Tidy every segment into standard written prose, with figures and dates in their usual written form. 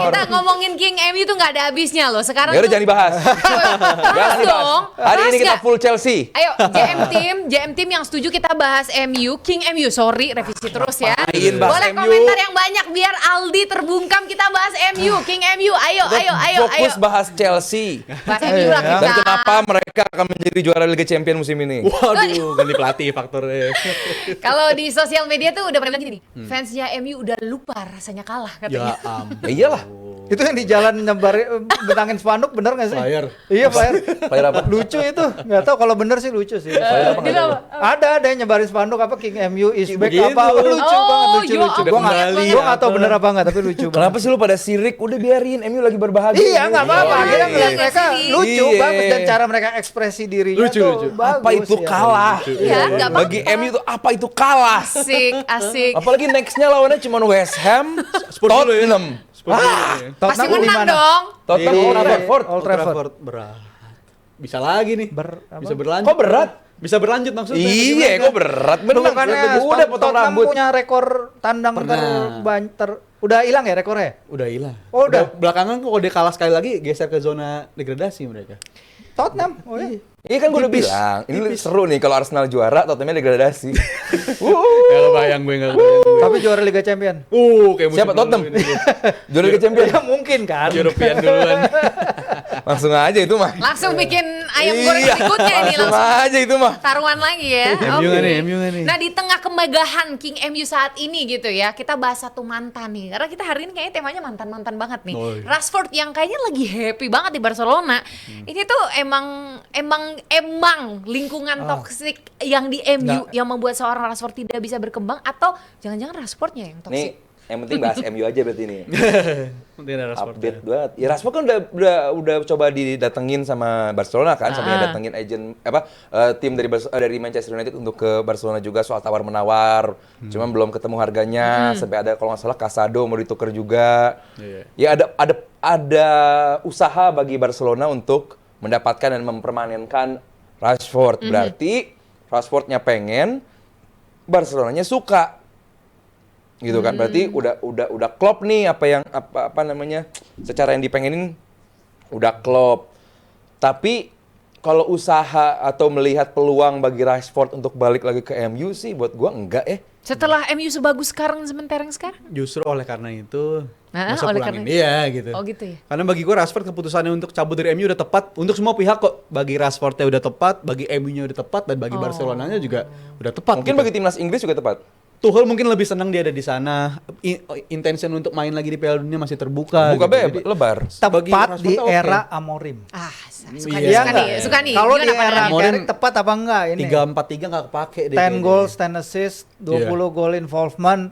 Kita ngomongin King MU tuh nggak ada habisnya loh. Sekarang Ya udah tuh jangan dibahas. bahas dong. Hari Bahas ini kita nggak? full Chelsea. Ayo JM Team yang setuju kita bahas MU, King MU, sorry revisi terus ya. Ngapain bahas Boleh MU? komentar yang banyak biar Aldi terbungkam, kita bahas MU, King MU. Ayo. Fokus bahas Chelsea. Bahas MU lah kita. Dan kenapa mereka akan menjadi juara Liga Champions musim ini? Waduh, ganti pelatih faktornya. Kalau di sosial media tuh udah pernah bilang gini nih, fansnya MU udah lupa rasanya kalah katanya. Ya ampun. Ya iyalah. Itu yang di jalan nyebar bentangin spanduk bener nggak sih? Flyer. Iya flyer. Flyer apa? Lucu itu, nggak tahu kalau bener sih lucu sih. Gitu apa? Ada yang nyebarin spanduk apa King MU is back Begitu. apa lucu Oh, banget ya lucu. Gua nggak ampun, gua nggak tahu bener apa nggak tapi lucu banget. Kenapa sih lu pada sirik? Udah biarin, MU lagi berbahagia. Iya nggak apa-apa. Iya. Akhirnya ngeliat Iya, mereka iya. lucu Iya. bagus dan cara mereka ekspresi dirinya Lucu, tuh lucu. bagus. Apa itu ya. kalah? Iya, nggak apa-apa. Bagi MU itu apa itu kalah? Asik. Apalagi nextnya lawannya cuma West Ham, Spurs dulu ya. Tottenham. Spurs dulu ya. Pasti Tottenham di menang mana? dong. Tottenham Di Old Trafford. Old Trafford. berat. Bisa lagi nih. Apa? Bisa berlanjut. Kok berat? Bisa berlanjut maksudnya. Iya, kok berat? Bukannya Bener. Udah potong Tottenham rambut. punya rekor tandang Pernah. udah hilang ya rekornya? Udah hilang. Oh, udah. Belakangan kok kalau dia kalah sekali lagi geser ke zona degradasi mereka. Tottenham. Oh iya. Iya kan gue udah Tipis. bilang, ini seru nih kalau Arsenal juara, Tottenhamnya degradasi. Gak kebayang gue, gak kebayang gue. Tapi juara Liga Champion. Kayak musim Siapa lalu Tottenham? ini. Juara Liga Champions. Ya mungkin kan. European duluan. Langsung aja itu mah. Langsung bikin ayam goreng Iya, berikutnya ini langsung langsung. aja itu mah. Taruhan lagi ya. MU Oke. nggak nih, MU nggak nih? Nah di tengah kemegahan King MU saat ini gitu ya, kita bahas satu mantan nih. Karena kita hari ini kayaknya temanya mantan-mantan banget nih. Oh, iya. Rashford yang kayaknya lagi happy banget di Barcelona. Ini tuh emang lingkungan toksik yang di MU yang membuat seorang Rashford tidak bisa berkembang, atau jangan-jangan Rashfordnya yang toksik? Nih, yang penting bahas MU aja berarti ini. Mungkin ada Rashford. Update banget. Ya Rashford kan udah coba didatengin sama Barcelona kan, sampai datengin agent tim dari Manchester United untuk ke Barcelona juga soal tawar menawar. Cuman belum ketemu harganya, sampai ada kalau nggak salah Casado mau ditukar juga. Iya. Ya ada usaha bagi Barcelona untuk mendapatkan dan mempermanenkan Rashford. Berarti Rashfordnya pengen, Barcelonanya suka. Gitu kan. Berarti udah klop nih apa namanya? Secara yang dipengenin udah klop. Tapi kalau usaha atau melihat peluang bagi Rashford untuk balik lagi ke MU sih buat gua enggak ya. Setelah MU sebagus sekarang sementara yang sekarang? Justru oleh karena itu masa oleh pulangin karena dia gitu. Oh gitu ya. Karena bagi gue Rashford keputusannya untuk cabut dari MU udah tepat untuk semua pihak kok. Bagi Rashfordnya udah tepat, bagi MU-nya udah tepat, dan bagi Barcelonanya juga udah tepat. Mungkin gitu. bagi timnas Inggris juga tepat. Tuchel mungkin lebih senang dia ada di sana. Intention untuk main lagi di Piala Dunia masih terbuka. Buka gitu. Jadi, lebar. bagi Tepat Rashford di oke. era Amorim. Suka Iya, nih, suka nih. Kalau di Gimana era pandangan? Amorim Carrick tepat apa enggak ini? 3-4-3 nggak kepake deh. 10 goals, 10 assist, 20 goal involvement.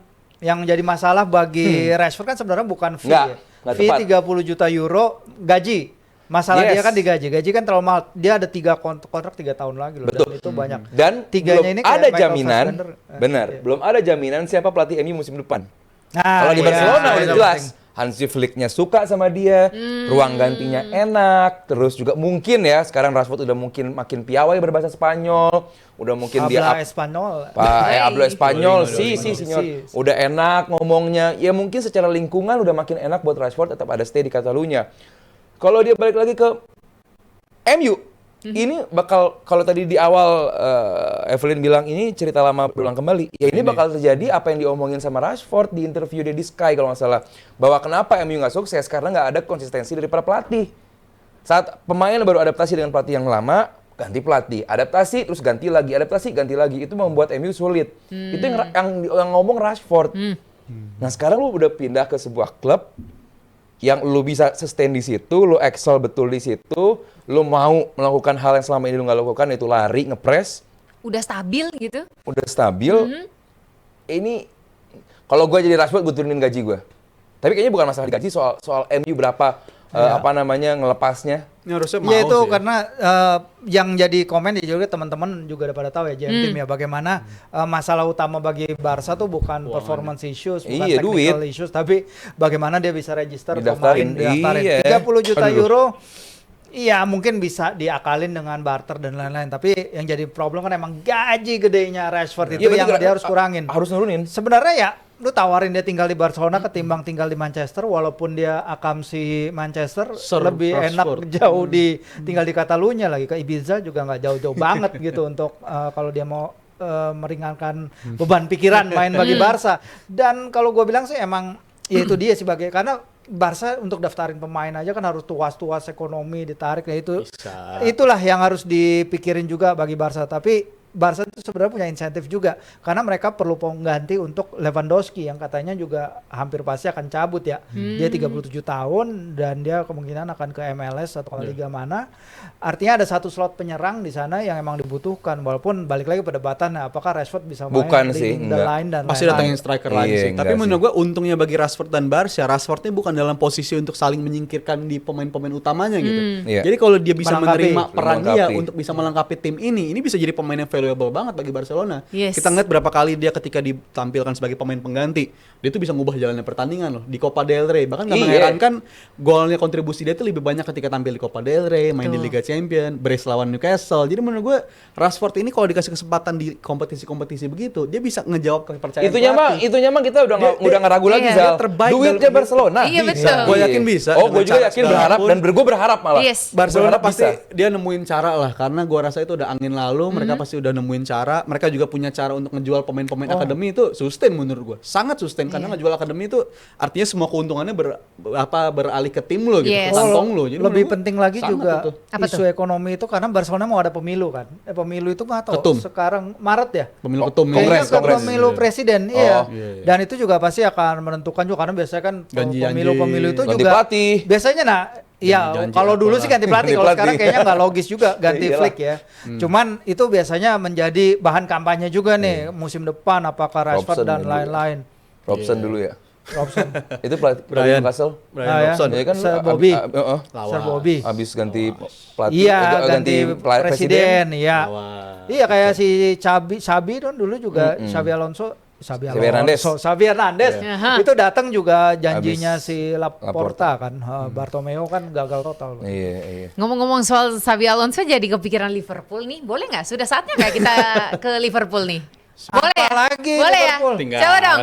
Yang jadi masalah bagi Rashford kan sebenarnya bukan fee. Nggak Fee tepat. 30 juta euro gaji. Masalah Yes. dia kan digaji. Gaji kan terlalu mahal. Dia ada 3 kontrak 3 tahun lagi loh. Betul. Dan itu banyak. Dan Tiganya belum ini kayak ada Michael jaminan, Fassbender. benar, Iya. belum ada jaminan siapa pelatih MU musim depan. Nah, Kalau di iya, Barcelona itu udah jelas, penting. Hansi Flick-nya suka sama dia, ruang gantinya enak, terus juga mungkin ya sekarang Rashford udah mungkin makin piawai berbahasa Spanyol, udah mungkin Habla dia Espanyol. habla Espanyol, Duolingo, si Duolingo. senyor, Si. udah enak ngomongnya, ya mungkin secara lingkungan udah makin enak buat Rashford tetap ada stay di Catalunya. Kalau dia balik lagi ke MU, ini bakal, kalau tadi di awal Evelyn bilang ini cerita lama berulang kembali, ya ini bakal terjadi apa yang diomongin sama Rashford di interview dia di Sky kalau nggak salah, bahwa kenapa MU nggak sukses karena nggak ada konsistensi dari para pelatih. Saat pemain baru adaptasi dengan pelatih yang lama, ganti pelatih, adaptasi terus ganti lagi, itu membuat MU sulit. Itu yang ngomong Rashford. Nah sekarang lu udah pindah ke sebuah klub yang lu bisa sustain di situ, lu excel betul di situ, lu mau melakukan hal yang selama ini lu nggak lakukan, yaitu lari, ngepres, Udah stabil gitu? udah stabil. Ini kalau gue jadi Rashford, gue turunin gaji gue. Tapi kayaknya bukan masalah di gaji, soal MU berapa ngelepasnya. Ini harusnya mau Ya itu sih. karena yang jadi komen juga teman-teman juga udah pada tahu ya JM Team ya bagaimana masalah utama bagi Barca tuh bukan performance issues, bukan Iya, technical duit. issues, tapi bagaimana dia bisa register Didaftarin. pemain, didaftarin. Iya. 30 juta Aduh. euro. Iya mungkin bisa diakalin dengan barter dan lain-lain, tapi yang jadi problem kan emang gaji gedenya Rashford itu Iya, yang berarti dia harus kurangin. Harus nurunin. Sebenarnya ya lu tawarin dia tinggal di Barcelona ketimbang tinggal di Manchester, walaupun dia akamsi Manchester lebih enak jauh di tinggal di Catalunya lagi, ke Ibiza juga nggak jauh-jauh banget gitu untuk kalau dia mau meringankan beban pikiran main bagi Barca. Dan kalau gue bilang sih emang ya itu dia sebagai, karena Barca untuk daftarin pemain aja kan harus tuas ekonomi ditarik, ya itu itulah yang harus dipikirin juga bagi Barca. Tapi Barca itu sebenarnya punya insentif juga karena mereka perlu pengganti untuk Lewandowski yang katanya juga hampir pasti akan cabut ya. Dia 37 tahun dan dia kemungkinan akan ke MLS atau ke liga mana. Artinya ada satu slot penyerang di sana yang emang dibutuhkan, walaupun balik lagi perdebatan apakah Rashford bisa main leading the line dan pasti datangin striker lain sih. Tapi menurut gue untungnya bagi Rashford dan Barca, Rashford ini bukan dalam posisi untuk saling menyingkirkan di pemain-pemain utamanya gitu. Jadi kalau dia bisa menerima peran dia untuk bisa melengkapi tim ini bisa jadi pemain yang valuable banget bagi Barcelona. Kita ngeliat berapa kali dia ketika ditampilkan sebagai pemain pengganti, dia tuh bisa ngubah jalannya pertandingan loh di Copa del Rey. Bahkan gak mengherankan golnya, kontribusi dia tuh lebih banyak ketika tampil di Copa del Rey, main di Liga Champions, brace lawan Newcastle. Jadi menurut gue Rashford ini kalau dikasih kesempatan di kompetisi-kompetisi begitu, dia bisa ngejawab kepercayaan Itunya mah kita udah nggak ragu lagi, Zal. Duitnya Barcelona. Iya betul. Gue yakin bisa. Oh, gue juga yakin berharap, dan gue berharap malah. Barcelona pasti dia nemuin cara lah, karena gue rasa itu udah angin lalu. Mereka pasti udah nemuin cara. Mereka juga punya cara untuk ngejual pemain-pemain akademi itu sustain menurut gue, sangat sustain. Karena ngejual akademi itu artinya semua keuntungannya beralih ke tim lo gitu, ke kantong lo. Jadi lebih penting lagi juga isu ekonomi itu, karena Barcelona mau ada pemilu kan. Pemilu itu nggak tahu sekarang Maret ya. Pemilu ketum, kongres. Pemilu presiden, iya. Dan itu juga pasti akan menentukan juga, karena biasanya kan pemilu itu juga biasanya iya, kalau dulu sih ganti pelatih, kalau sekarang kayaknya nggak logis juga ganti Flick ya. Cuman itu biasanya menjadi bahan kampanye juga nih musim depan, apakah Rashford dan lain-lain. Robson dulu ya. Robson. Itu pelatih Newcastle. Robson. Ya kan Sir Bobby. Habis ganti pelatih, iya, ganti presiden, iya. Iya, kayak si Xabi dulu juga, Xabi Hernandez. Itu datang juga janjinya si Laporta kan. Bartomeu kan gagal total. Iya. Ngomong-ngomong soal Xabi Alonso, jadi kepikiran Liverpool nih. Boleh nggak? Sudah saatnya nggak kita ke Liverpool nih? Boleh ya? Lagi boleh Liverpool. Ya? Coba dong.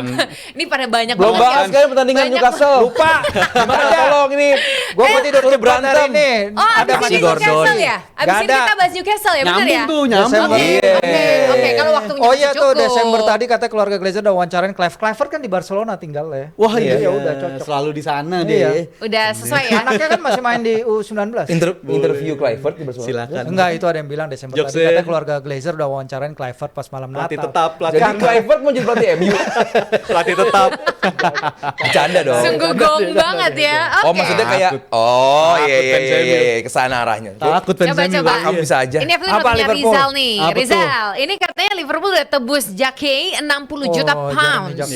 Ini pada banyak belum banget bahas kan pertandingan Newcastle. Lupa. Gimana tolong ini. Gua mau tidur berantem ini. Oh, ada abis ini Newcastle ya? Abis ini kita bahas Newcastle ya, benar ya? Nyambung. Oke, kalau waktunya oh iya cukup. tuh, Desember tadi katanya keluarga Glazer udah wawancarain Kluivert kan di Barcelona tinggal ya. Wah iya, udah cocok. Selalu di sana deh. Udah sesuai ya. Anaknya kan masih main di U19. Interview Kluivert di Barcelona. Silakan. Enggak, itu ada yang bilang Desember tadi katanya keluarga Glazer udah wawancarain Kluivert pas malam Natal. Pelatih tetap, Jadi Kluivert mau jadi pelatih MU. pelatih tetap. Bercanda dong. Sungguh gong banget ya. Oh, maksudnya kayak iya, kesana arahnya. Takut fans Coba. Kamu bisa aja. Ini Evelyn udah punya Liverpool? Rizal nih. Apa Rizal, ini katanya Liverpool udah tebus Jake 60 juta pounds.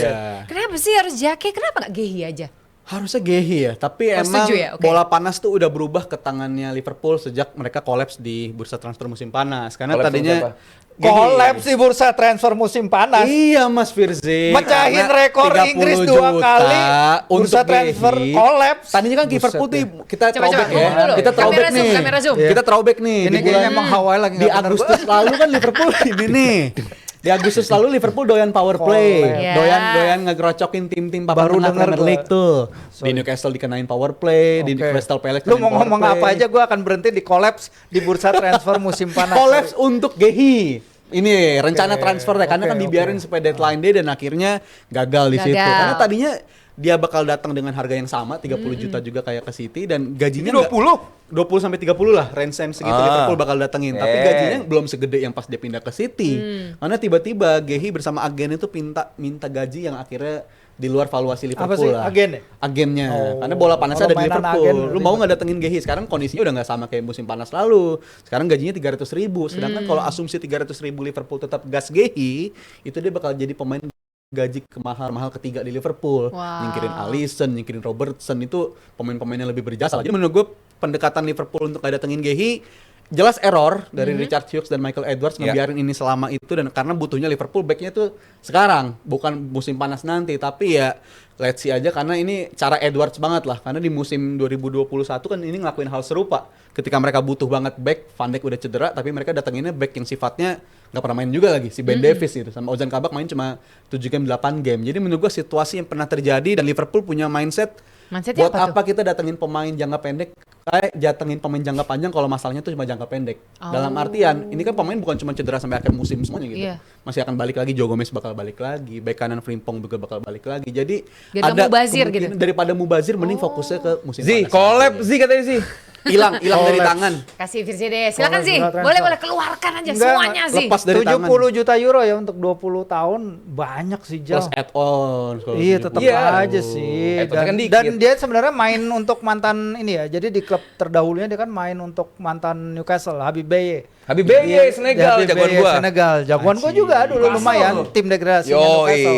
Kenapa sih harus Jake? Kenapa nggak Gehi aja? Harusnya Gehi ya, tapi emang ya? Okay. bola panas tuh udah berubah ke tangannya Liverpool sejak mereka kolaps di bursa transfer musim panas. Karena tadinya kolaps di bursa transfer musim panas. Iya Mas Firzi. Mecahin rekor Inggris 2 kali. Bursa transfer kolaps. Tadinya kan Liverpool tuh kita throwback ya. Coba, Kita throwback nih. Kamera zoom. Kita throwback nih. Ini kayaknya emang Hawaii lagi di Agustus lalu kan Liverpool ini nih. Di Agustus lalu Liverpool doyan power play, doyan ngegrocokin tim-tim papan tengah Premier League tuh. Di Newcastle dikenain power play, di Crystal Palace. Lu mau ngomong apa aja, gue akan berhenti di kolaps di bursa transfer musim panas. Kolaps untuk Gehi. Ini rencana transfer ya, karena kan dibiarin supaya deadline day dan akhirnya gagal di situ. Karena tadinya dia bakal datang dengan harga yang sama 30 juta juga kayak ke City, dan gajinya 20 sampai 30 lah range segitu Liverpool bakal datengin. Tapi gajinya belum segede yang pas dia pindah ke City. Karena tiba-tiba Gehi bersama agen itu minta gaji yang akhirnya di luar valuasi Liverpool lah. Agennya. Karena bola panasnya ada di Liverpool. Lu mau nggak datengin Gehi? Sekarang kondisinya udah nggak sama kayak musim panas lalu. Sekarang gajinya 300.000. Sedangkan kalau asumsi 300.000 Liverpool tetap gas Gehi, itu dia bakal jadi pemain gaji mahal ketiga di Liverpool. Nyingkirin Alisson, nyingkirin Robertson, itu pemain-pemain yang lebih berjasa. Jadi menurut gue pendekatan Liverpool untuk nggak datengin Gehi jelas error dari Richard Hughes dan Michael Edwards ngebiarin ini selama itu, dan karena butuhnya Liverpool backnya tuh sekarang, bukan musim panas nanti. Tapi ya let's see aja, karena ini cara Edwards banget lah, karena di musim 2021 kan ini ngelakuin hal serupa ketika mereka butuh banget back. Van Dijk udah cedera tapi mereka datanginnya back yang sifatnya nggak pernah main juga lagi si Ben Davies gitu, sama Ozan Kabak main cuma 7 game 8 game. Jadi menurut gua situasi yang pernah terjadi dan Liverpool punya mindsetnya buat apa kita datengin pemain jangka pendek, datengin pemain jangka panjang kalau masalahnya tuh cuma jangka pendek. Dalam artian ini kan pemain bukan cuma cedera sampai akhir musim semuanya gitu. Masih akan balik lagi, Joe Gomez bakal balik lagi, bek kanan Frimpong juga bakal balik lagi. Jadi ada mubazir gitu. Daripada mubazir mending fokusnya ke musim panas. Collab katanya Zi. Hilang dari tangan. Kasih Virzi deh, silakan sih. Boleh keluarkan aja semuanya sih. Lepas dari 70 tangan. juta euro ya untuk 20 tahun banyak sih Jal. Plus add-on. Iya tetap aja sih. Dan dia sebenarnya main untuk mantan ini ya. Jadi di klub terdahulunya dia kan main untuk mantan Newcastle, Habib Beye. Habib Beye Senegal, jagoan gua. Senegal, jagoan gua juga dulu lumayan tim degradasi Newcastle.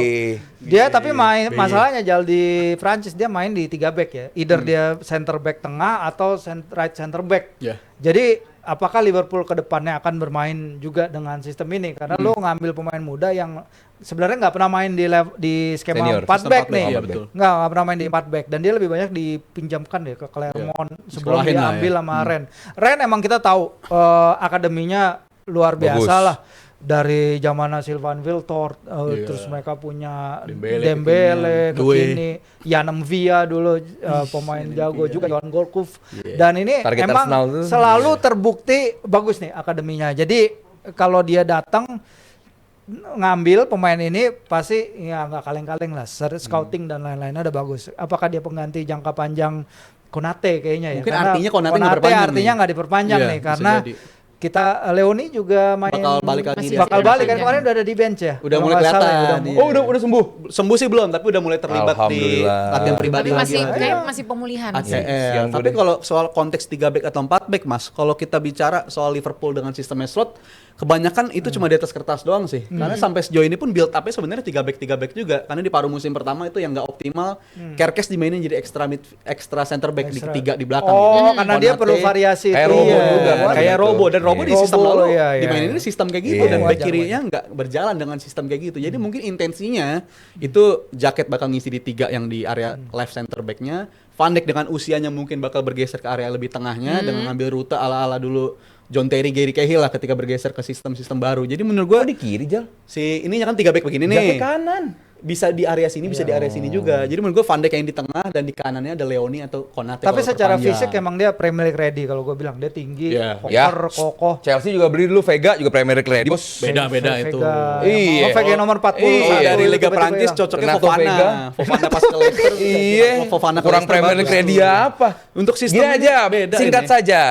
Dia tapi main masalahnya Jal di Prancis dia main di 3 back ya. Either dia center back tengah atau right center back. Jadi apakah Liverpool ke depannya akan bermain juga dengan sistem ini? Karena lo ngambil pemain muda yang sebenarnya nggak pernah main di skema Senior, 4 back nih. Iya, betul. Nggak pernah main di 4 back dan dia lebih banyak dipinjamkan deh ke Clermont sebelum Sekolahin dia lah ambil sama Rennes. Rennes emang kita tahu akademinya luar biasa lah. Dari zamannya Sylvain Wiltord, terus mereka punya Dembele, kekini Yann Via dulu pemain jago juga, Johan Gourcuff. Dan ini target emang selalu terbukti bagus nih akademinya. Jadi kalau dia datang ngambil pemain ini pasti ya nggak kaleng-kaleng lah. Scouting dan lain-lainnya udah bagus. Apakah dia pengganti jangka panjang Konate kayaknya ya? Mungkin Karena artinya Konate artinya nggak diperpanjang nih karena kita Leoni juga main bakal balik lagi kan kemarin udah ada di bench ya. Udah mulai kelihatan. Udah sembuh. Sembuh sih belum, tapi udah mulai terlibat di latihan pribadi lagi. lagi. Kayak masih pemulihan sih. Tapi kalau soal konteks 3 back atau 4 back Mas, kalau kita bicara soal Liverpool dengan sistem slot, kebanyakan itu cuma di atas kertas doang sih. Karena sampai sejauh ini pun build up-nya sebenarnya 3 back juga. Karena di paruh musim pertama itu yang nggak optimal. Kerkes dimainin jadi extra center back di ketiga di belakang. Karena dia perlu variasi. Kayak Robo juga. Kayak Robo dan Robo di sistem lalu dimainin ini sistem kayak gitu dan back wajar, kirinya nggak berjalan dengan sistem kayak gitu. Jadi mungkin intensinya itu Jacket bakal ngisi di 3 yang di area left center back-nya. Van Dijk dengan usianya mungkin bakal bergeser ke area lebih tengahnya dengan ngambil rute ala-ala dulu John Terry, Gary Cahill lah ketika bergeser ke sistem-sistem baru. Jadi menurut gua di kiri Jal. si ininya kan 3 back begini nih. Jaket kanan. Bisa di area sini, bisa di area sini juga. Jadi menurut gua Van Dijk yang di tengah dan di kanannya ada Leoni atau Konate. Tapi secara fisik emang dia Premier League ready kalau gue bilang dia tinggi, kokoh. Chelsea juga beli dulu Vega juga Premier League ready. Beda-beda itu. Iya. Vega nomor 40. Dari Liga Prancis cocoknya Fofana pas ke Leicester. Fofana kurang Premier League ready apa? Untuk sistem gini aja, beda singkat ini. saja.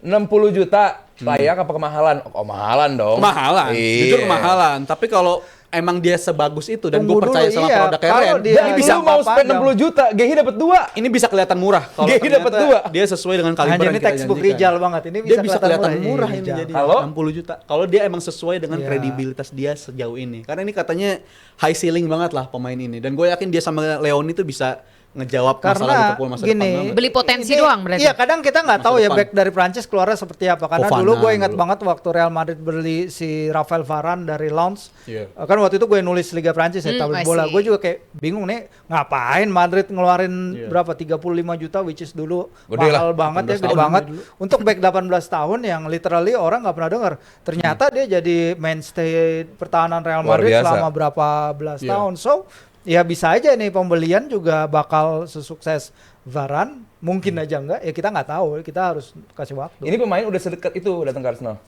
60 juta layak apa kemahalan? Oh, mahalan dong. Kemahalan, jujur kemahalan. Tapi kalau emang dia sebagus itu dan gue percaya sama produknya Ren, dia bisa mau spend 60 juta, Gehi dapat 2. Ini bisa kelihatan murah kalau Gehi dapat 2. Dia sesuai dengan kaliber yang ini kita textbook janjikan. Rijal banget. Ini Dia bisa kelihatan murah ini jadi Halo? 60 juta. Kalau dia emang sesuai dengan kredibilitas dia sejauh ini. Karena ini katanya high ceiling banget lah pemain ini. Dan gue yakin dia sama Leoni tuh bisa ngejawab masalah Liverpool masa depan banget. Beli potensi doang berarti. Iya, kadang kita nggak tahu ya back dari Prancis keluarnya seperti apa. Karena Fofana dulu gue ingat dulu. banget waktu Real Madrid beli si Rafael Varane dari Lens. Kan waktu itu gue nulis Liga Prancis ya, tabloid bola. Gue juga kayak bingung nih, ngapain Madrid ngeluarin berapa 35 juta which is dulu mahal banget ya, gede banget. Untuk back 18 tahun yang literally orang nggak pernah dengar. Ternyata dia jadi mainstay pertahanan Real Madrid selama berapa belas tahun. So ya bisa aja nih pembelian juga bakal sesukses Varane, mungkin aja enggak, ya kita nggak tahu, kita harus kasih waktu. Ini pemain udah sedekat itu datang ke Arsenal.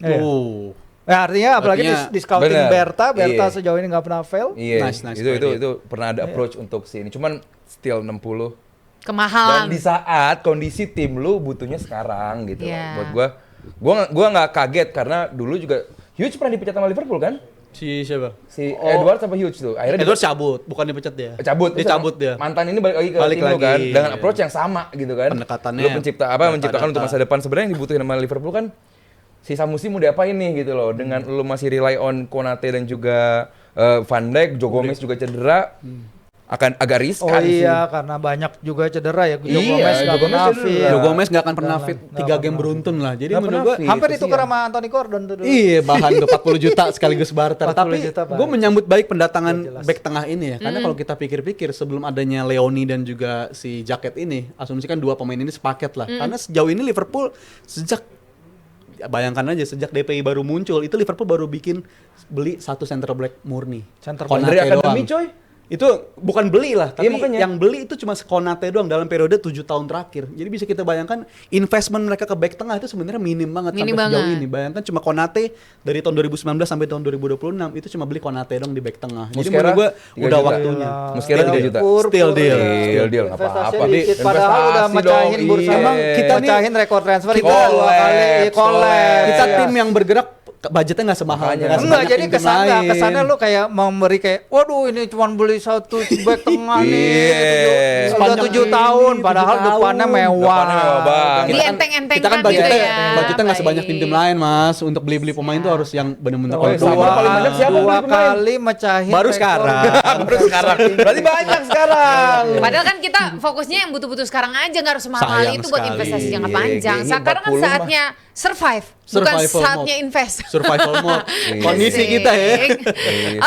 Ya, artinya apalagi di scouting Berta sejauh ini nggak pernah fail. Iya, Nice, itu pernah ada approach untuk sini. Cuman still 60. Kemahalan. Dan di saat kondisi tim lu butuhnya sekarang gitu. Buat gua nggak kaget karena dulu juga Hughes pernah dipecat sama Liverpool kan? Si siapa? Si Edward sama Hughes tuh. Akhirnya Edward cabut, bukan dipecat dia. Dicabut dia. Mantan ini balik lagi ke tim lu kan dengan approach yang sama gitu kan. Pendekatannya. Lu menciptakan untuk masa depan. Sebenarnya yang dibutuhin sama Liverpool kan sisa musim mau diapain nih gitu loh. Dengan lu masih rely on Konate dan juga Van Dijk, Joe Gomez juga cedera. Akan agak riskan sih. Karena banyak juga cedera ya. Joe Gomez nggak akan pernah fit 3 game beruntun lah. Jadi menurut gua hampir itu sama Anthony Gordon tuh dulu. Iya, bahan tuh 40 juta sekaligus barter. Tapi gue menyambut baik pendatangan back tengah ini ya. Karena kalau kita pikir-pikir sebelum adanya Leoni dan juga si Jacket ini, asumsikan 2 pemain ini sepaket lah. Karena sejauh ini Liverpool sejak bayangkan aja sejak DPI baru muncul itu Liverpool baru beli satu center back murni. Center Konate Dari akademi doang. coy. Itu bukan beli lah, tapi Iya, makanya. yang beli itu cuma Konate doang dalam periode 7 tahun terakhir. Jadi bisa kita bayangkan investment mereka ke back tengah itu sebenarnya minim banget Minim sampai sejauh banget. ini. Bayangkan cuma Konate dari tahun 2019 sampai tahun 2026 itu cuma beli Konate doang di back tengah. Jadi Muslera, menurut gua 3 udah juta. waktunya. Muslera 3 juta. Still deal. Still deal, nggak Investasinya apa-apa. dikit, padahal udah Investasi mecahin dong, bursa. iya. Emang kita nih- mecahin rekor transfer kita- itu 2 kali collab. Kita Iya. tim yang bergerak budgetnya nggak semahal. Makanya. nggak Enggak, sebanyak jadi tim-tim lain. kesannya lu kayak memberi kayak, waduh ini cuma beli satu back tengah nih, Iya. udah 7 tahun, 7 padahal tahun. depannya mewah. Depannya mewah banget. Di enteng-entengkan Kita kan gitu budgetnya, ya. budgetnya nggak sebanyak Baik. tim-tim lain mas. Untuk beli pemain tuh harus yang benar-benar Oh, Sabar paling banyak siapa dua beli pemain? kali mecahin Baru rekor. sekarang. Baru sekarang. Berarti banyak sekarang. Padahal kan kita fokusnya yang butuh-butuh sekarang aja, nggak harus mahal Sayang itu buat sekali. investasi jangka Iya, panjang. kayaknya Sekarang kan 40 mah. saatnya survive, bukan Survival saatnya mode. invest. Survival mode. Iya. Kondisi kita ya. Iya,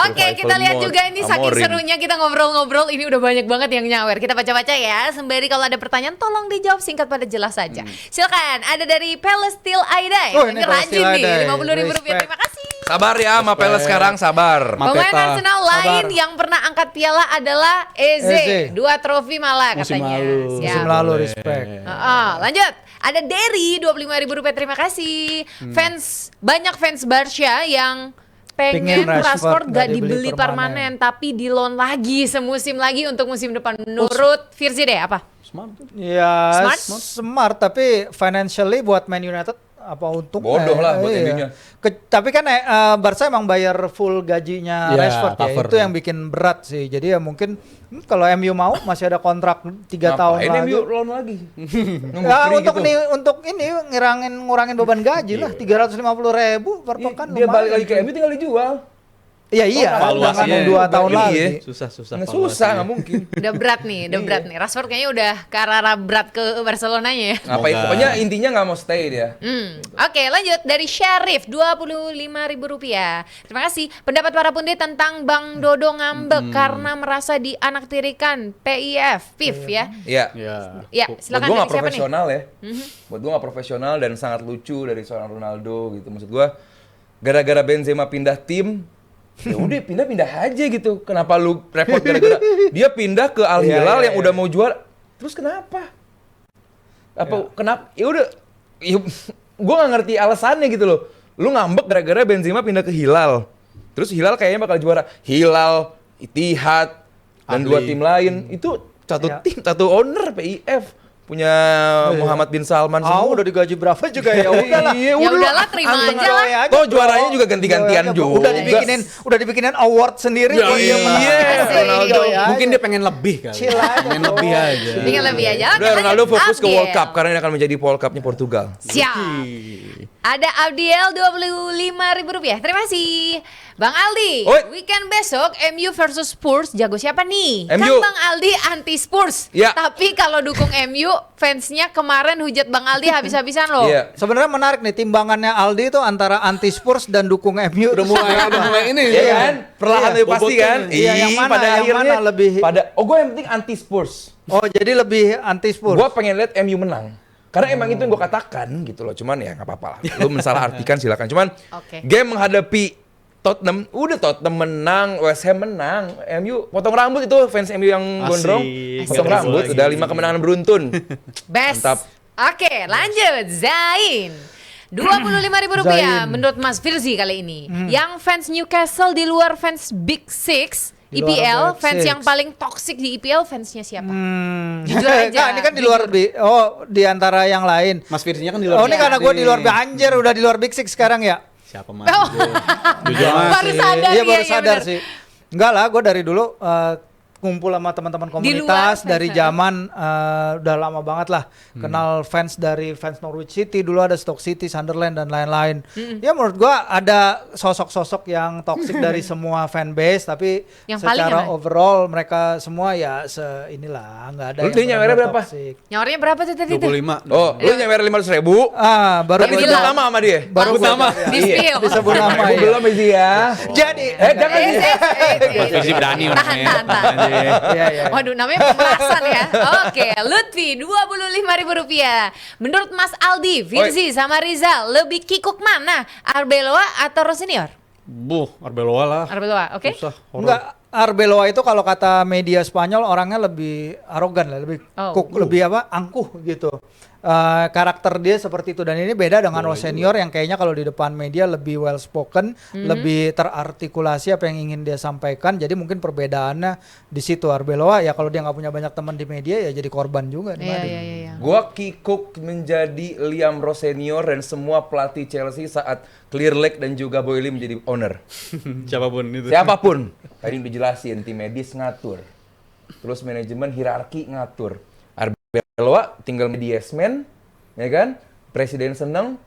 Oke, survival kita lihat mode. juga ini saking Amorim. serunya kita ngobrol-ngobrol, ini udah banyak banget yang nyawer. Kita baca-baca ya, sembari kalau ada pertanyaan tolong dijawab singkat pada jelas saja. Silakan, ada dari Palestine Aidai. Oh, ini Ini rajin Palestine nih, Aidai. Rp50.000. Respect. Terima kasih. Sabar ya, Mapele sekarang sabar. Pemain Mateta. Arsenal lain yang pernah angkat piala adalah Eze. Eze. 2 trofi malah Musim katanya. lalu. Siap. Musim lalu, respect. Lanjut. Ada Derry Rp25.000, terima kasih. Banyak fans Barca yang pengen Pengen Rashford Rashford gak nggak dibeli dibeli permanen, tapi di loan lagi semusim lagi untuk musim depan. Menurut Virzi deh apa? Smart. Ya, Smart? smart tapi financially buat Man United apa untung? Bodoh lah buat MU-nya. Tapi kan Barca emang bayar full gajinya Ya, Rashford ya. cover. Itu yang bikin berat sih. Jadi ya mungkin kalau MU mau masih ada kontrak 3 tahun Ngapain lagi. MU loan lagi? Nunggu Ya free untuk gitu. untuk ini ngurangin beban gaji lah 350.000 per pekan. Dia balik lumayan. lagi ke MU tinggal dijual. Iya iya, Valuasinya jangan 2 tahun iya. lagi. Susah. Nggak susah, nggak mungkin. Udah berat nih, udah berat nih. Rashford kayaknya udah ke arah berat ke Barcelonanya ya. Ngapain? Semoga. Pokoknya intinya nggak mau stay dia. Oke, lanjut dari Syarif Rp25.000. Terima kasih. Pendapat para pundit tentang Bang Dodo ngambek karena merasa dianaktirikan PIF, PIF ya. Iya. Ya, Buat silakan gue dari nggak siapa nih? profesional ya. Buat gue nggak profesional dan sangat lucu dari seorang Ronaldo gitu. Maksud gue, gara-gara Benzema pindah tim, ya udah pindah-pindah aja gitu. Kenapa lu repot gara-gara dia pindah ke Al Iya, Hilal iya, yang iya. udah mau juara? Terus kenapa? Kenapa? Ya udah, gue nggak ngerti alasannya gitu loh. Lu ngambek gara-gara Benzema pindah ke Hilal. Terus Hilal kayaknya bakal juara. Hilal, Ittihad, dan Ahli. 2 tim lain itu satu Ya. tim, satu owner PIF punya Muhammad bin Salman Ah, udah digaji berapa juga ya udahlah. Iya, Ya udah udahlah, terima anteng aja lah. aja. Oh, juaranya juga ganti-gantian juga. Udah dibikinin award sendiri. Ya, kok dia menang. iya, Asik. Ronaldo. Enjoy aja. Mungkin dia pengen lebih kali. Chill aja, Pengen bro. lebih aja. Tinggal lebih aja. Oke, Udah Ronaldo lanjut. fokus ke World Abdiel. Cup karena ini akan menjadi World Cup-nya Portugal. Siap. Ada Abdiel Rp25.000. Terima kasih. Bang Aldi, Oi. weekend besok MU versus Spurs, jago siapa nih? Kan MU. Bang Aldi anti Spurs. Ya. Tapi kalau dukung MU, fansnya kemarin hujat Bang Aldi habis-habisan loh. Iya. Sebenarnya menarik nih timbangannya Aldi itu antara anti Spurs dan dukung MU. Udah mulai ini. Iya kan? Perlahan tapi pasti bobotnya. kan? Iya, yang Ih, mana- pada yang akhirnya mana lebih- gue yang penting anti Spurs. Oh, jadi lebih anti Spurs. Gue pengen lihat MU menang. Karena emang itu yang gue katakan gitu loh. Cuman ya nggak apa-apa lah. Lu mensalah artikan silakan. Cuman Oke. game menghadapi Tottenham, udah Tottenham menang, West Ham menang, MU potong rambut itu fans MU yang Asik. gondrong, potong Asik. rambut, udah 5 kemenangan beruntun. Best. Mantap. Oke, lanjut. Zain. Rp25.000 Zain. menurut Mas Firzi kali ini. Yang fans Newcastle di luar fans Big Six, Di luar IPL, Big fans Six. yang paling toksik di IPL fansnya siapa? Jujur Jujur aja, ini kan di luar di antara yang lain. Mas Firzinya kan di luar. Oh, ini karena gue di luar anjir udah di luar Big Six sekarang ya. Siapa Mas? Oh. Jujur Mas. Baru sadar Iya ya, baru ya sadar benar. sih. Enggak lah, gue dari dulu ngumpul sama teman-teman Di luar komunitas dari fans, zaman udah lama banget lah. Kenal fans dari fans Norwich City, dulu ada Stoke City, Sunderland dan lain-lain. Ya menurut gue ada sosok-sosok yang toksik dari semua fanbase, tapi Yang paling secara yang mana? overall mereka semua ya inilah nggak ada Lu yang tadi nyawernya benar-benar berapa? toksik. Nyawarnya berapa tuh tadi tuh? 25. Oh, lu nyawer 500.000. Baru Tapi gua sebut bilang. nama sama dia. baru Langsung nama. di spill. Disebut nama Aku ya. belum sih ya. Jadi Jangan. Mas Firzi berani Tahan, orangnya. tahan, tahan. nih. Iya. Waduh, namanya pemerasan ya. Oke, Lutfi Rp25.000. Menurut Mas Aldi, Virzi sama Rizal lebih kikuk mana? Arbeloa atau Rosenior? Arbeloa lah. Arbeloa, oke? Susah. horor. Enggak, Arbeloa itu kalau kata media Spanyol orangnya lebih arogan lah, lebih lebih angkuh gitu. Karakter dia seperti itu, dan ini beda dengan Rosenior yang kayaknya kalau di depan media lebih well spoken, lebih terartikulasi apa yang ingin dia sampaikan. Jadi mungkin perbedaannya di situ. Arbeloa ya kalau dia nggak punya banyak teman di media ya jadi korban juga di Madrid. Iya. Gua kikuk menjadi Liam Rosenior dan semua pelatih Chelsea saat Clearlake dan juga Boyle menjadi owner. Siapapun itu. Siapapun. Tadi dijelasin, tim medis ngatur. Terus manajemen hierarki ngatur. Arbeloa tinggal mediasman, ya kan? Presiden seneng,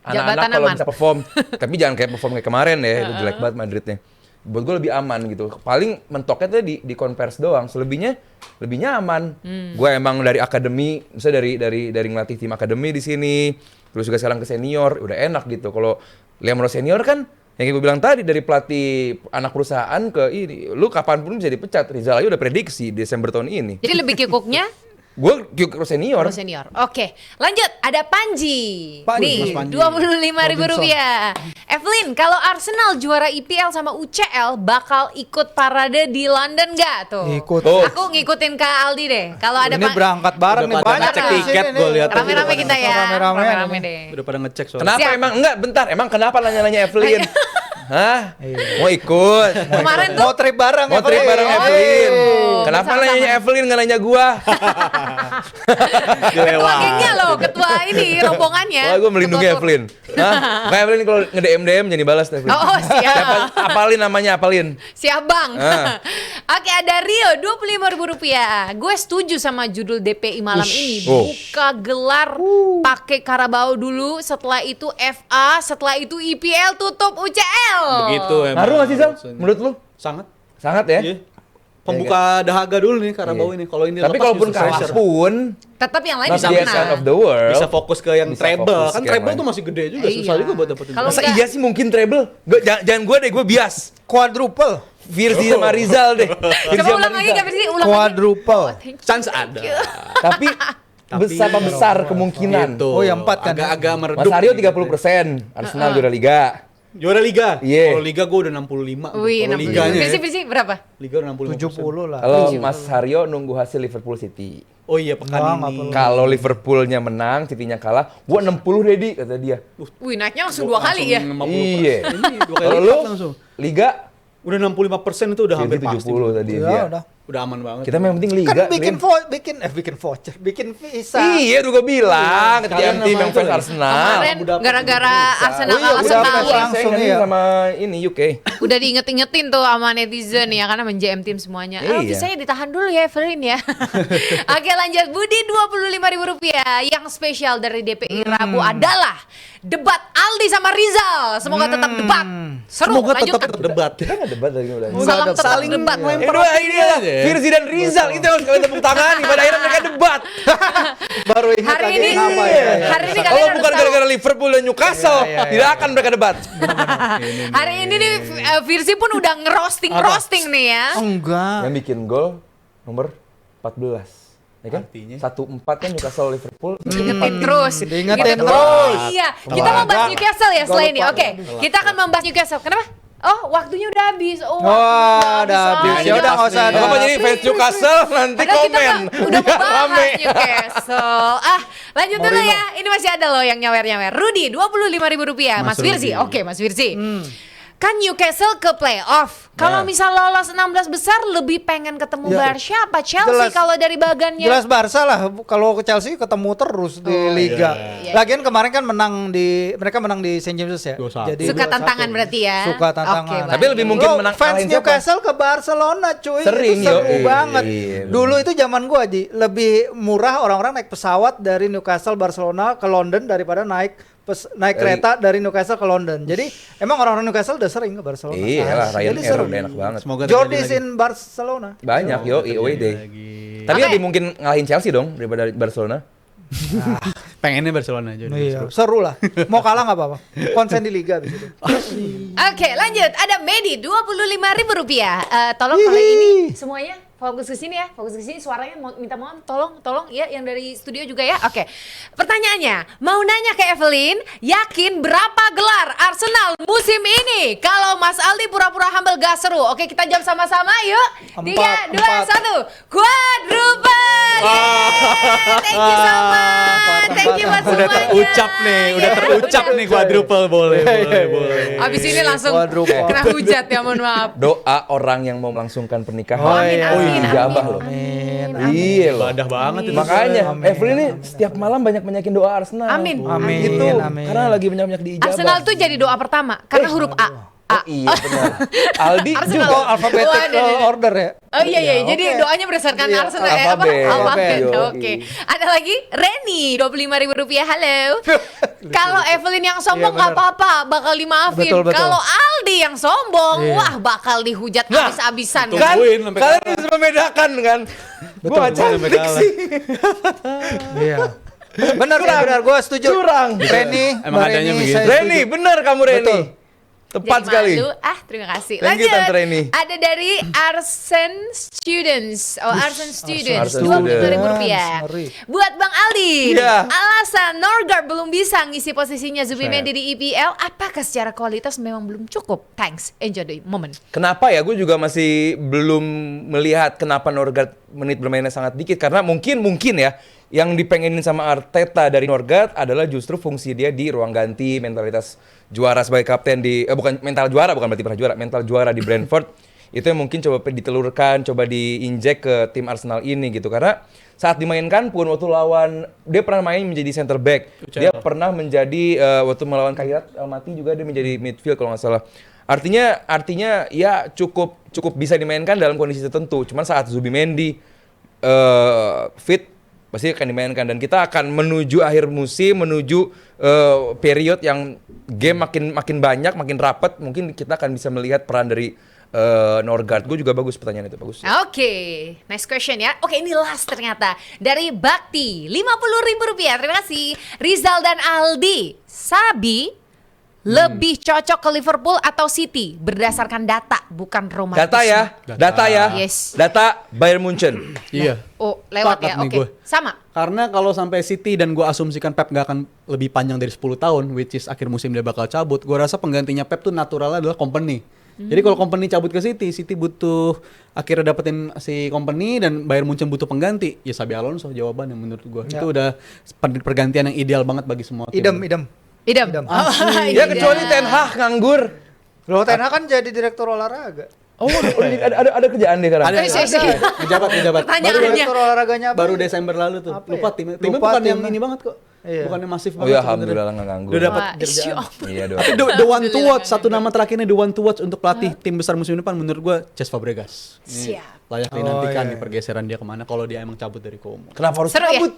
anak-anak kalau bisa perform. Tapi jangan kayak perform kayak kemarin ya, itu jelek banget Madridnya. Buat gue lebih aman gitu. Paling mentoknya tuh di converse doang. Selebihnya lebih nyaman. Gue emang dari akademi, misalnya dari ngelatih tim akademi di sini, terus juga sekarang ke senior, udah enak gitu. Kalau Liam Rosenior kan yang gue bilang tadi, dari pelatih anak perusahaan ke ini, lu kapanpun bisa dipecat. Rizal aja udah prediksi Desember tahun ini. Jadi lebih kikuknya Gue senior. Rosenior. Oke, lanjut. Ada Panji. Nih, Mas Panji. Rp25.000. Evelyn, kalau Arsenal juara IPL sama UCL, bakal ikut parade di London nggak tuh? Ikut. Oh. Aku ngikutin Kak Aldi deh. Kalau ada Ini berangkat bareng nih, Udah pada banyak ngecek di tiket, sini gua nih. lihat. rame-rame kita ya. Rame-rame deh. Udah pada ngecek soalnya. Kenapa Siap. emang? Enggak, bentar. Emang kenapa nanya-nanya Evelyn? Hah? Mau ikut? Kemarin tuh Mau trip bareng. Mau trip Evelyn. bareng Oh, Evelyn? Kenapa Sama-sama. nanya Evelyn nggak nanya gua? ketua gengnya loh, ketua ini rombongannya. Wah, gue melindungi Ketua tur. Evelyn. Hah? Kayak Evelyn kalau nge-DM jadi balas Evelyn. Oh, siap. Siapa? Apalin namanya, apalin. Siap bang. Ah. Oke, ada Rio Rp25.000. Gue setuju sama judul DPI malam ini. Oh. Buka gelar pakai Carabao dulu, setelah itu FA, setelah itu IPL, tutup UCL. Begitu emang. Ngaruh nggak sih, Zal? Menurut lu? Sangat. Sangat ya? Iya. Pembuka dahaga dulu nih Carabao Iya. ini. Kalau ini Tapi lepas kalaupun justru kalah pressure. pun, Tetap yang lain not bisa the end menang. of the world. Bisa fokus ke yang Bisa treble. fokus Kan ke yang treble lain. tuh masih gede juga, susah Iya. juga buat dapetin. Kalau Masa enggak- iya sih mungkin treble? Jangan gue deh, gue bias. Quadruple. Virzi sama Rizal deh. Virzi Coba sama ulang lagi Rizal. Kak Firzi, ulang lagi. Quadruple. Chance ada. Tapi besar kemungkinan. Gitu. Oh, yang 4 kan? Agak-agak meredup. Mas Aryo nih. 30%, Arsenal juara Liga. Juara Liga? Iya. Kalau Liga gue udah 65. Wih, Kalau liganya ya. Firzi berapa? Liga udah 65%. 70 lah. Kalau Mas Haryo nunggu hasil Liverpool City. Oh iya, pekan Nggak ini. perlu. Kalau Liverpoolnya menang, City-nya kalah, gua 60 ready kata dia. Wih, naiknya langsung 2 kali ya. Iya. Ini 2 kali Kalau lipat lu langsung. Liga Udah 65% itu udah hampir Virzi pasti. 70 tadi Ya dia. udah. Udah aman banget. Kita yang penting Liga. Kan bikin Lim. voucher, bikin visa. Iya, udah gua bilang Iya, ketiga sekalian tim sama yang itu fans ya. Arsenal. Kemarin udah dapet gara-gara bisa. Arsenal Oh iya, kalah udah sekali. dapet langsung Saya iya. sama ini UK. Udah diinget-ingetin tuh sama netizen ya, karena men-JM tim semuanya. Iya. Visanya ditahan dulu ya Evelyn ya. Oke, lanjut. Budi Rp25.000. Yang spesial dari DPI Rabu adalah debat Aldi sama Rizal. Semoga tetap debat. Seru, Semoga lanjut. tetap berdebat. Kita nggak debat lagi udah. Salam tetap saling debat. Ini dua ini ya, Virzi dan Rizal itu harus kalian tepuk tangan. Pada akhirnya mereka debat. Baru ingat Hari lagi ini, kenapa ya. hari ini Kalau kalian harus bukan tahu. gara-gara Liverpool dan Newcastle, tidak akan mereka debat. Hari ini nih Virzi pun udah ngerosting nih ya. Enggak. Yang bikin gol nomor 14. Ya kan? Artinya? 1-4 kan Newcastle Liverpool. Diingetin terus. Diingetin Gitu terus. Iya, kita mau bahas Newcastle ya setelah ini. lupa. Oke, kita akan membahas Newcastle. Kenapa? Oh, waktunya udah habis. Oh, Wah, udah habis. aja. Ya udah nggak usah ada. Apa jadi fans Newcastle nanti Padahal kita komen. udah Biar membahas rame. Newcastle. Lanjut dulu ya. Ini masih ada loh yang nyawer-nyawer. Rudi, Rp25.000. Mas Mas Virzi. Rudi. Oke, Mas Virzi. Kan Newcastle ke playoff. Kalau Nah. misal lolos 16 besar, lebih pengen ketemu Ya. Barca apa Chelsea Jelas. kalau dari bagannya? Jelas Barca lah, kalau ke Chelsea ketemu terus di Liga. iya. Lagian kemarin kan mereka menang di St. James's ya. 2-1. Suka 2-1. tantangan berarti ya. Suka tantangan. Oke, baik. Tapi lebih mungkin Lo menang fans kalahin siapa? Newcastle ke Barcelona cuy. Sering, itu seru yo. banget. Iya, Dulu itu zaman gua Ji, lebih murah orang-orang naik pesawat dari Newcastle Barcelona ke London daripada naik kereta dari Newcastle ke London. Jadi emang orang-orang Newcastle udah sering ke Barcelona. Iya lah, Jadi Ryanair seru. udah enak banget. Semoga Jordi's terjadi in Barcelona. Banyak yo, away day. lagi. Tapi Oke. lebih mungkin ngalahin Chelsea dong daripada Barcelona. Pengennya Barcelona aja. Iya, seru lah. Mau kalah nggak apa-apa. Konsen di liga di situ. Oke, lanjut. Ada Medi Rp25.000. Tolong kalau ini semuanya fokus ke sini ya, fokus ke sini. Suaranya minta mohon, tolong ya, yang dari studio juga ya. Oke. Pertanyaannya, mau nanya ke Evelyn, yakin berapa gelar Arsenal musim ini? Kalau Mas Aldi pura-pura humble gak seru. Oke, kita jawab sama-sama yuk. 3, 2, 1. Quadruple. Thank you so much. Thank you buat Udah semuanya. terucap nih quadruple, boleh. Abis ini langsung Quadruple. kena hujat ya, mohon maaf. Doa orang yang mau melangsungkan pernikahan. Oh, Amin, iya. amin, Ijabah amin, loh. amin, Iya loh. Ibadah banget itu. Makanya Amin. Evelyn ini setiap malam banyak banyakin doa Arsenal. Amin. Amin. Itu Amin. karena lagi banyak diijabah. Arsenal tuh jadi doa pertama karena huruf A. Oh, iya benar. Aldi Arsenal. juga Alphabetical order ya. Oh iya, Iya, jadi oke. doanya berdasarkan Iya, Arsenal alfabet. alfabet. Yoi. Oke. Ada lagi Reni, Rp25.000. Halo. Kalau Evelyn yang sombong Iya, nggak benar. apa-apa, bakal dimaafin. Betul, betul. Kalau Aldi yang sombong, Iya. wah bakal dihujat habis-habisan. kan Tungguin sampai kalian bisa membedakan kan. Gua gak sampai cantik kalah. sih. Iya. Benar, gue setuju. Curang. Reni, Emang Mbak adanya Reni, begitu. saya Reni, setuju. bener kamu Reni. Betul. Tepat Jadi sekali. malu. Terima kasih. Thank you, Lanjut. Tante Reni. Ada dari Arsen Students. Arsen Students. Arsen Rp25.000. Ngeri. Buat Bang Aldi. Iya. Alasan Norgard belum bisa ngisi posisinya Zubimendi di EPL. Apakah secara kualitas memang belum cukup? Thanks. Enjoy the moment. Kenapa ya? Gue juga masih belum melihat kenapa Norgard menit bermainnya sangat dikit. Karena mungkin ya, yang dipengenin sama Arteta dari Norgard adalah justru fungsi dia di ruang ganti, mentalitas juara sebagai kapten di bukan mental juara, bukan berarti pernah juara, mental juara di Brentford. Itu yang mungkin coba ditelurkan, coba diinjek ke tim Arsenal ini gitu. Karena saat dimainkan pun waktu lawan, dia pernah main menjadi center back. Dia pernah menjadi waktu melawan Kairat Almaty juga dia menjadi midfield kalau nggak salah. Artinya ya cukup bisa dimainkan dalam kondisi tertentu. Cuman saat Zubimendi fit pasti akan dimainkan, dan kita akan menuju akhir musim, menuju period yang game makin banyak, makin rapat, mungkin kita akan bisa melihat peran dari Norgard. Gue juga bagus pertanyaan itu, bagus. Oke, next question ya. Oke, ini last ternyata dari Bakti, Rp50.000. Terima kasih. Rizal dan Aldi, Sabi lebih cocok ke Liverpool atau City berdasarkan data, bukan romantisme. Data ya. Yes. Data Bayern Munchen. Iya. Oh, lewat Sepakat ya. nih Oke, gue. sama. Karena kalau sampai City dan gue asumsikan Pep gak akan lebih panjang dari 10 tahun, which is akhir musim dia bakal cabut, gue rasa penggantinya Pep tuh naturalnya adalah Kompany. Jadi kalau Kompany cabut ke City butuh akhirnya dapetin si Kompany, dan Bayern Munchen butuh pengganti. Ya Xabi Alonso jawaban yang menurut gue. Ya. Itu udah pergantian yang ideal banget bagi semua tim. Idem. Idem. Ya kecuali Ten Hag nganggur. Loh, Ten Hag kan jadi direktur olahraga. Oh, ada kerjaan deh sekarang. Ada. Ngejabat. Pertanyaannya. Direktur olahraganya apa? Baru Desember lalu tuh. Apa Lupa ya? timnya Lupa bukan yang timnya. ini banget kok. Iya. Bukan yang masif Oh banget. ya, sebenarnya. alhamdulillah nggak nganggur. Udah dapat Wah, kerjaan. insya Iya dong. Tapi the one to Alhamdulillah, watch, satu nama terakhirnya the one to watch untuk pelatih tim besar musim depan menurut gue Cesc Fabregas. Ini Siap. layak dinantikan iya, nih pergeseran dia kemana kalau dia emang cabut dari Como. Kenapa harus Seru ya? cabut?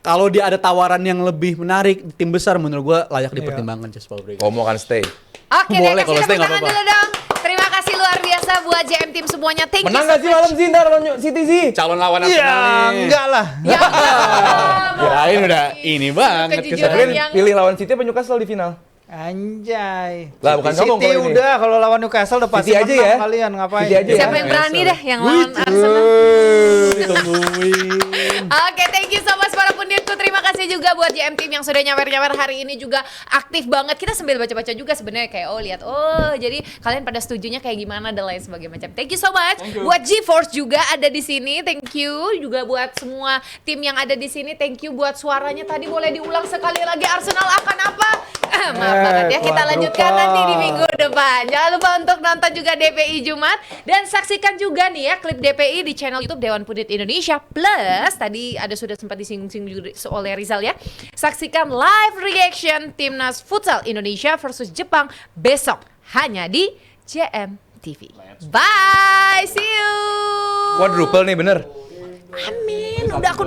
Kalau dia ada tawaran yang lebih menarik di tim besar menurut gue layak dipertimbangkan Cesc Fabregas. Komo kan stay. Oke, Boleh, deh, kalau kasih stay tepuk nggak tangan apa-apa. dulu dong. Terima kasih luar biasa buat JM Team semuanya. Thank Menang you nggak so sih much. malam sih ntar lawan City sih? Calon lawan Ya, Arsenal nih. enggak lah. Ya, Kirain udah ini banget Kejujuran Evelyn yang- pilih lawan City apa Newcastle di final? Anjay. Lah, bukan sombong City kalau ini. udah, kalau lawan Newcastle udah pasti City aja menang ya. kalian, ngapain? City aja ya. Siapa yang berani dah yang lawan Arsenal? Ditungguin. Oke, thank you so much para punditku. Terima kasih juga buat JM Team yang sudah nyawer-nyawer hari ini juga aktif banget. Kita sambil baca-baca juga sebenarnya kayak lihat jadi kalian pada setujunya kayak gimana dan lain sebagainya macam. Thank you so much. Buat GeForce juga ada di sini. Thank you juga buat semua tim yang ada di sini. Thank you buat suaranya tadi, boleh diulang sekali lagi. Arsenal akan apa? Maaf banget ya, kita lanjutkan nanti di minggu depan. Jangan lupa untuk nonton juga DPI Jumat dan saksikan juga nih ya klip DPI di channel YouTube Dewan Pundit Indonesia. Plus tadi ada sudah sempat disinggung-singgung oleh Rizal ya. Saksikan live reaction Timnas Futsal Indonesia versus Jepang besok hanya di JM TV. Bye, see you. Quadruple nih bener. Amin, udah aku